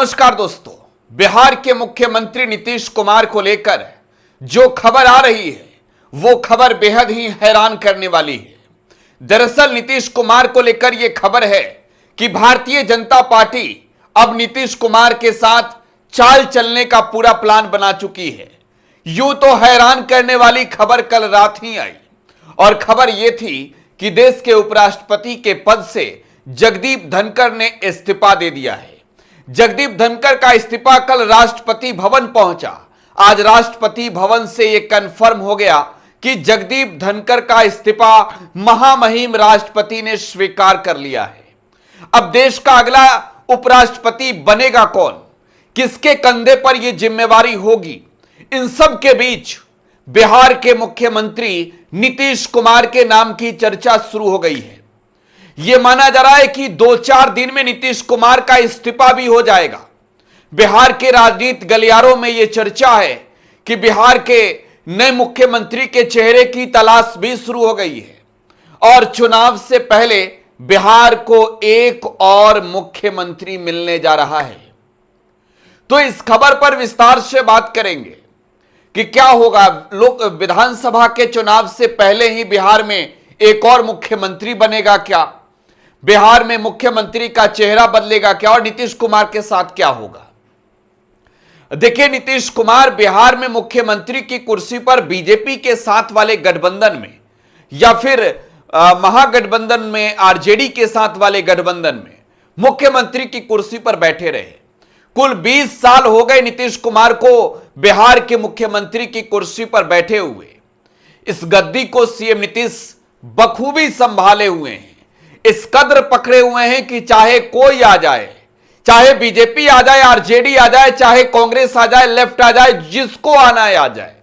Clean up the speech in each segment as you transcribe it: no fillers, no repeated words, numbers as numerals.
नमस्कार दोस्तों, बिहार के मुख्यमंत्री नीतीश कुमार को लेकर जो खबर आ रही है वो खबर बेहद ही हैरान करने वाली है। दरअसल नीतीश कुमार को लेकर यह खबर है कि भारतीय जनता पार्टी अब नीतीश कुमार के साथ चाल चलने का पूरा प्लान बना चुकी है। यूं तो हैरान करने वाली खबर कल रात ही आई और खबर यह थी कि देश के उपराष्ट्रपति के पद से जगदीप धनखड़ ने इस्तीफा दे दिया है। जगदीप धनखड़ का इस्तीफा कल राष्ट्रपति भवन पहुंचा। आज राष्ट्रपति भवन से यह कंफर्म हो गया कि जगदीप धनखड़ का इस्तीफा महामहिम राष्ट्रपति ने स्वीकार कर लिया है। अब देश का अगला उपराष्ट्रपति बनेगा कौन, किसके कंधे पर यह जिम्मेवारी होगी, इन सब के बीच बिहार के मुख्यमंत्री नीतीश कुमार के नाम की चर्चा शुरू हो गई है। यह माना जा रहा है कि 2-4 दिन में नीतीश कुमार का इस्तीफा भी हो जाएगा। बिहार के राजनीतिक गलियारों में यह चर्चा है कि बिहार के नए मुख्यमंत्री के चेहरे की तलाश भी शुरू हो गई है और चुनाव से पहले बिहार को एक और मुख्यमंत्री मिलने जा रहा है। तो इस खबर पर विस्तार से बात करेंगे कि क्या होगा। लोक विधानसभा के चुनाव से पहले ही बिहार में एक और मुख्यमंत्री बनेगा क्या, बिहार में मुख्यमंत्री का चेहरा बदलेगा क्या और नीतीश कुमार के साथ क्या होगा। देखिए, नीतीश कुमार बिहार में मुख्यमंत्री की कुर्सी पर बीजेपी के साथ वाले गठबंधन में या फिर महागठबंधन में आरजेडी के साथ वाले गठबंधन में मुख्यमंत्री की कुर्सी पर बैठे रहे। कुल 20 साल हो गए नीतीश कुमार को बिहार के मुख्यमंत्री की कुर्सी पर बैठे हुए। इस गद्दी को सीएम नीतीश बखूबी संभाले हुए हैं, इस कद्र पकड़े हुए हैं कि चाहे कोई आ जाए, चाहे बीजेपी आ जाए, आरजेडी आ जाए, चाहे कांग्रेस आ जाए, लेफ्ट आ जाए, जिसको आना है आ जाए,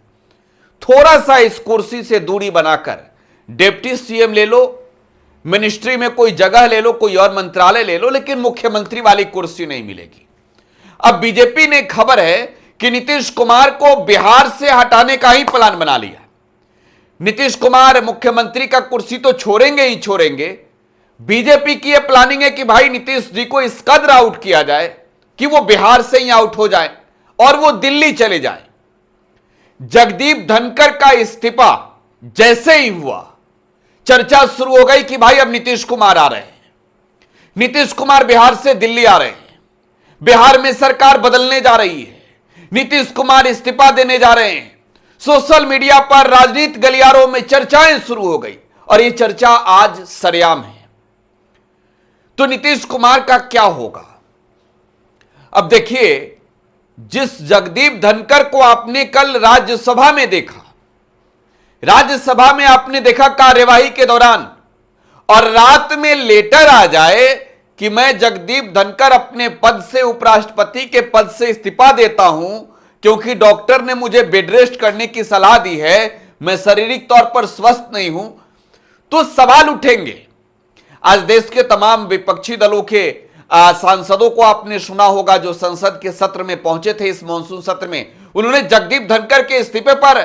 थोड़ा सा इस कुर्सी से दूरी बनाकर डिप्टी सीएम ले लो, मिनिस्ट्री में कोई जगह ले लो, कोई और मंत्रालय ले लो, लेकिन मुख्यमंत्री वाली कुर्सी नहीं मिलेगी। अब बीजेपी ने खबर है कि नीतीश कुमार को बिहार से हटाने का ही प्लान बना लिया। नीतीश कुमार मुख्यमंत्री का कुर्सी तो छोड़ेंगे ही छोड़ेंगे। बीजेपी की यह प्लानिंग है कि भाई नीतीश जी को इस कदर आउट किया जाए कि वो बिहार से ही आउट हो जाए और वो दिल्ली चले जाए। जगदीप धनखड़ का इस्तीफा जैसे ही हुआ, चर्चा शुरू हो गई कि भाई अब नीतीश कुमार आ रहे हैं, नीतीश कुमार बिहार से दिल्ली आ रहे हैं, बिहार में सरकार बदलने जा रही है, नीतीश कुमार इस्तीफा देने जा रहे हैं। सोशल मीडिया पर राजनीतिक गलियारों में चर्चाएं शुरू हो गई और यह चर्चा आज सरेआम है। तो नीतीश कुमार का क्या होगा। अब देखिए, जिस जगदीप धनखड़ को आपने कल राज्यसभा में देखा, राज्यसभा में आपने देखा कार्यवाही के दौरान, और रात में लेटर आ जाए कि मैं जगदीप धनखड़ अपने पद से, उपराष्ट्रपति के पद से इस्तीफा देता हूं क्योंकि डॉक्टर ने मुझे बेड रेस्ट करने की सलाह दी है, मैं शारीरिक तौर पर स्वस्थ नहीं हूं, तो सवाल उठेंगे। आज देश के तमाम विपक्षी दलों के सांसदों को आपने सुना होगा जो संसद के सत्र में पहुंचे थे इस मॉनसून सत्र में, उन्होंने जगदीप धनखड़ के इस्तीफे पर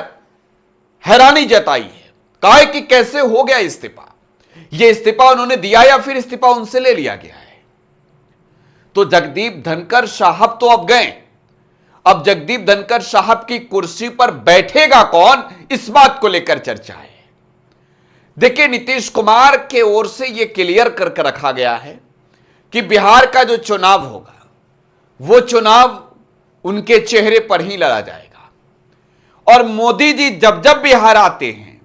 हैरानी जताई है। कहा है कि कैसे हो गया इस्तीफा, यह इस्तीफा उन्होंने दिया या फिर इस्तीफा उनसे ले लिया गया है। तो जगदीप धनखड़ साहब तो अब गए, अब जगदीप धनखड़ साहब की कुर्सी पर बैठेगा कौन, इस बात को लेकर चर्चा है। देखिए, नीतीश कुमार के ओर से यह क्लियर करके रखा गया है कि बिहार का जो चुनाव होगा वो चुनाव उनके चेहरे पर ही लड़ा जाएगा। और मोदी जी जब जब बिहार आते हैं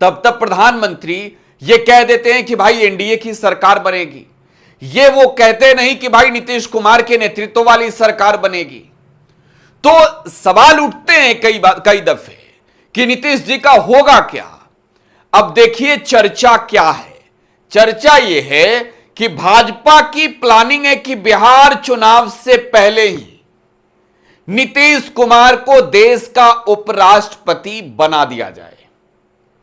तब तब प्रधानमंत्री ये कह देते हैं कि भाई एनडीए की सरकार बनेगी, ये वो कहते नहीं कि भाई नीतीश कुमार के नेतृत्व वाली सरकार बनेगी। तो सवाल उठते हैं कई दफे कि नीतीश जी का होगा क्या। अब देखिए, चर्चा क्या है। चर्चा यह है कि भाजपा की प्लानिंग है कि बिहार चुनाव से पहले ही नीतीश कुमार को देश का उपराष्ट्रपति बना दिया जाए।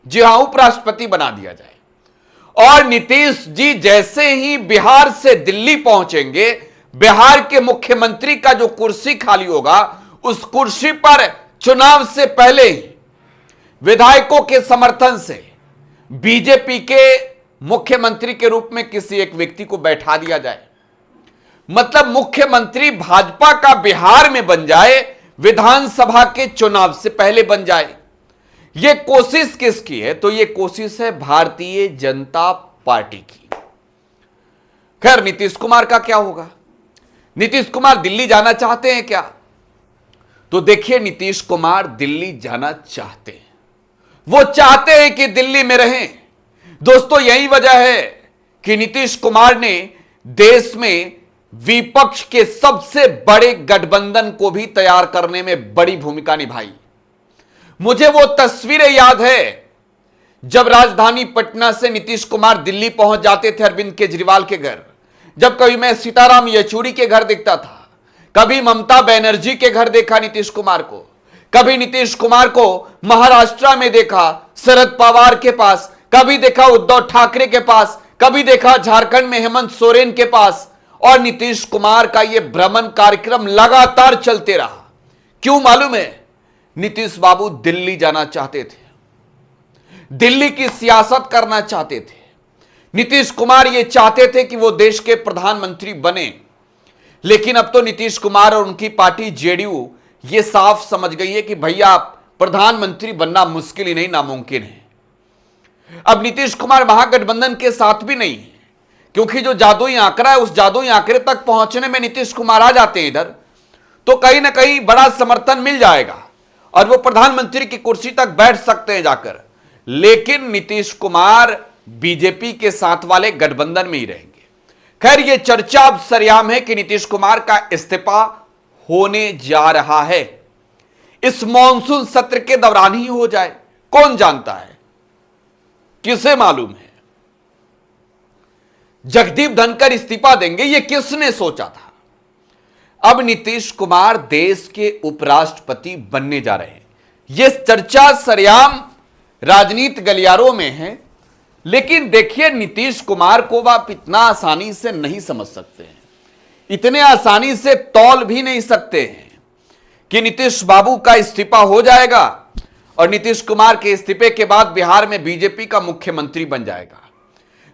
जी हां, उपराष्ट्रपति बना दिया जाए। और नीतीश जी जैसे ही बिहार से दिल्ली पहुंचेंगे, बिहार के मुख्यमंत्री का जो कुर्सी खाली होगा उस कुर्सी पर चुनाव से पहले ही विधायकों के समर्थन से बीजेपी के मुख्यमंत्री के रूप में किसी एक व्यक्ति को बैठा दिया जाए। मतलब मुख्यमंत्री भाजपा का बिहार में बन जाए, विधानसभा के चुनाव से पहले बन जाए। यह कोशिश किसकी है? तो यह कोशिश है भारतीय जनता पार्टी की। खैर, नीतीश कुमार का क्या होगा? नीतीश कुमार दिल्ली जाना चाहते हैं क्या? तो देखिए, नीतीश कुमार दिल्ली जाना चाहते हैं। वो चाहते हैं कि दिल्ली में रहें। दोस्तों, यही वजह है कि नीतीश कुमार ने देश में विपक्ष के सबसे बड़े गठबंधन को भी तैयार करने में बड़ी भूमिका निभाई। मुझे वो तस्वीरें याद है जब राजधानी पटना से नीतीश कुमार दिल्ली पहुंच जाते थे अरविंद केजरीवाल के घर। जब कभी मैं सीताराम येचुरी के घर देखता था, कभी ममता बनर्जी के घर देखा नीतीश कुमार को, कभी नीतीश कुमार को महाराष्ट्र में देखा शरद पवार के पास, कभी देखा उद्धव ठाकरे के पास, कभी देखा झारखंड में हेमंत सोरेन के पास। और नीतीश कुमार का यह भ्रमण कार्यक्रम लगातार चलते रहा। क्यों मालूम है? नीतीश बाबू दिल्ली जाना चाहते थे, दिल्ली की सियासत करना चाहते थे। नीतीश कुमार यह चाहते थे कि वो देश के प्रधानमंत्री बने। लेकिन अब तो नीतीश कुमार और उनकी पार्टी जेडीयू ये साफ समझ गई है कि भैया प्रधानमंत्री बनना मुश्किल ही नहीं, नामुमकिन है। अब नीतीश कुमार महागठबंधन के साथ भी नहीं है, क्योंकि जो जादुई आंकड़ा है उस जादुई आंकड़े तक पहुंचने में नीतीश कुमार आ जाते हैं इधर, तो कहीं ना कहीं बड़ा समर्थन मिल जाएगा और वो प्रधानमंत्री की कुर्सी तक बैठ सकते हैं जाकर। लेकिन नीतीश कुमार बीजेपी के साथ वाले गठबंधन में ही रहेंगे। खैर, ये चर्चा अब सरेआम है कि नीतीश कुमार का इस्तीफा होने जा रहा है। इस मॉनसून सत्र के दौरान ही हो जाए, कौन जानता है, किसे मालूम है। जगदीप धनखड़ इस्तीफा देंगे, यह किसने सोचा था? अब नीतीश कुमार देश के उपराष्ट्रपति बनने जा रहे हैं। यह चर्चा सरेआम राजनीति गलियारों में है। लेकिन देखिए, नीतीश कुमार को आप इतना आसानी से नहीं समझ सकते हैं, इतने आसानी से तौल भी नहीं सकते हैं कि नीतीश बाबू का इस्तीफा हो जाएगा और नीतीश कुमार के इस्तीफे के बाद बिहार में बीजेपी का मुख्यमंत्री बन जाएगा।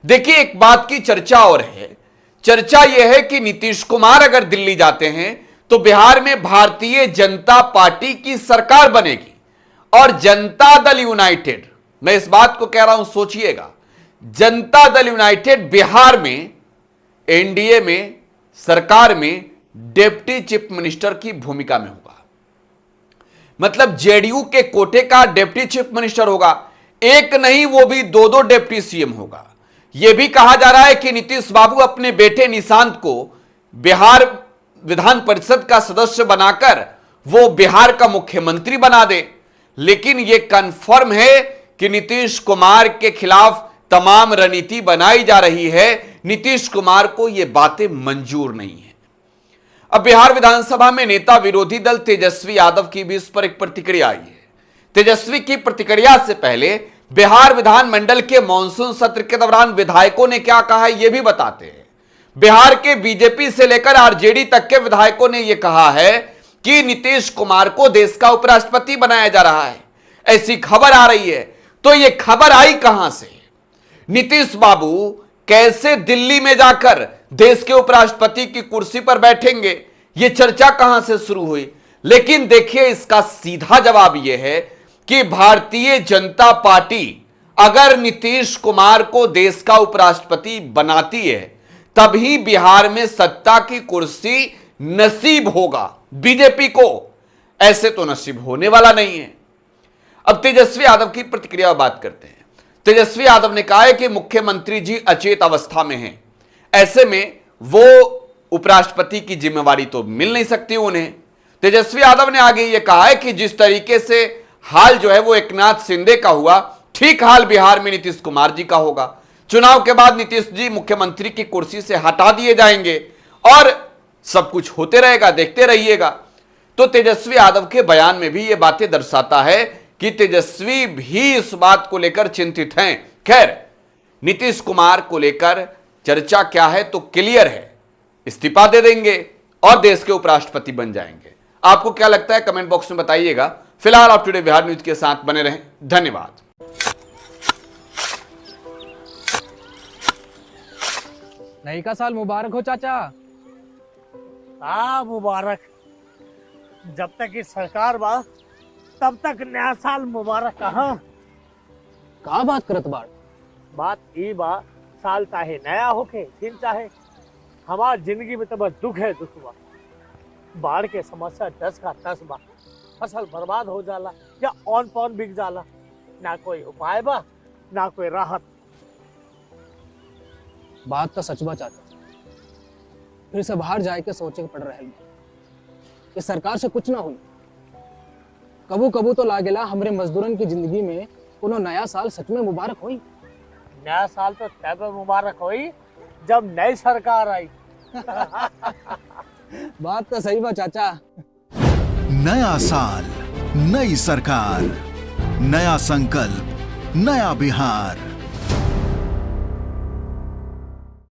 देखिए, एक बात की चर्चा और है। चर्चा यह है कि नीतीश कुमार अगर दिल्ली जाते हैं तो बिहार में भारतीय जनता पार्टी की सरकार बनेगी और जनता दल यूनाइटेड, मैं इस बात को कह रहा हूं, सोचिएगा, जनता दल यूनाइटेड बिहार में एनडीए में सरकार में डिप्टी चीफ मिनिस्टर की भूमिका में होगा। मतलब जेडीयू के कोटे का डिप्टी चीफ मिनिस्टर होगा। एक नहीं, वो भी दो डिप्टी सीएम होगा। यह भी कहा जा रहा है कि नीतीश बाबू अपने बेटे निशांत को बिहार विधान परिषद का सदस्य बनाकर वो बिहार का मुख्यमंत्री बना दे। लेकिन यह कंफर्म है कि नीतीश कुमार के खिलाफ तमाम रणनीति बनाई जा रही है। नीतीश कुमार को यह बातें मंजूर नहीं है। अब बिहार विधानसभा में नेता विरोधी दल तेजस्वी यादव की भी इस पर एक प्रतिक्रिया आई है। तेजस्वी की प्रतिक्रिया से पहले बिहार विधानमंडल के मॉनसून सत्र के दौरान विधायकों ने क्या कहा है यह भी बताते हैं। बिहार के बीजेपी से लेकर आरजेडी तक के विधायकों ने यह कहा है कि नीतीश कुमार को देश का उपराष्ट्रपति बनाया जा रहा है, ऐसी खबर आ रही है। तो यह खबर आई कहां से? नीतीश बाबू कैसे दिल्ली में जाकर देश के उपराष्ट्रपति की कुर्सी पर बैठेंगे, यह चर्चा कहां से शुरू हुई? लेकिन देखिए, इसका सीधा जवाब यह है कि भारतीय जनता पार्टी अगर नीतीश कुमार को देश का उपराष्ट्रपति बनाती है तभी बिहार में सत्ता की कुर्सी नसीब होगा बीजेपी को। ऐसे तो नसीब होने वाला नहीं है। अब तेजस्वी यादव की प्रतिक्रिया बात करते हैं। तेजस्वी यादव ने कहा है कि मुख्यमंत्री जी अचेत अवस्था में हैं, ऐसे में वो उपराष्ट्रपति की जिम्मेवारी तो मिल नहीं सकती उन्हें। तेजस्वी यादव ने आगे ये कहा है कि जिस तरीके से हाल जो है वो एकनाथ शिंदे का हुआ, ठीक हाल बिहार में नीतीश कुमार जी का होगा। चुनाव के बाद नीतीश जी मुख्यमंत्री की कुर्सी से हटा दिए जाएंगे और सब कुछ होते रहेगा, देखते रहिएगा। तो तेजस्वी यादव के बयान में भी ये बातें दर्शाता है कि तेजस्वी भी इस बात को लेकर चिंतित हैं। खैर, नीतीश कुमार को लेकर चर्चा क्या है तो क्लियर है, इस्तीफा दे देंगे और देश के उपराष्ट्रपति बन जाएंगे। आपको क्या लगता है कमेंट बॉक्स में बताइएगा। फिलहाल आप टुडे बिहार न्यूज के साथ बने रहें। धन्यवाद। नई का साल मुबारक हो चाचा। मुबारक। जब तक इस सरकार बा तब तक नया साल मुबारक। कहाँ का बात करत बाड़? बात ई बा, साल चाहे नया होके दिन चाहे, हमार जिंदगी में तो बस दुख है, दुख बा। बाढ़ के समस्या 10 का 10 बा। फसल बर्बाद हो जाला या ऑन पॉन बिक जाला, ना कोई उपाय बा ना कोई राहत। बात तो सच बा चाचा, फिर से बाहर जाए के सोचे के पड़ रहे बा। इस सरकार से कुछ ना हुई। कबू कबू तो लागेला हमरे मजदूरन की जिंदगी में कोनो नया साल सच में मुबारक होई। नया साल तो तब मुबारक होई जब नई सरकार आई। बात तो सही बा चाचा। नया साल, नई सरकार, नया संकल्प, नया बिहार।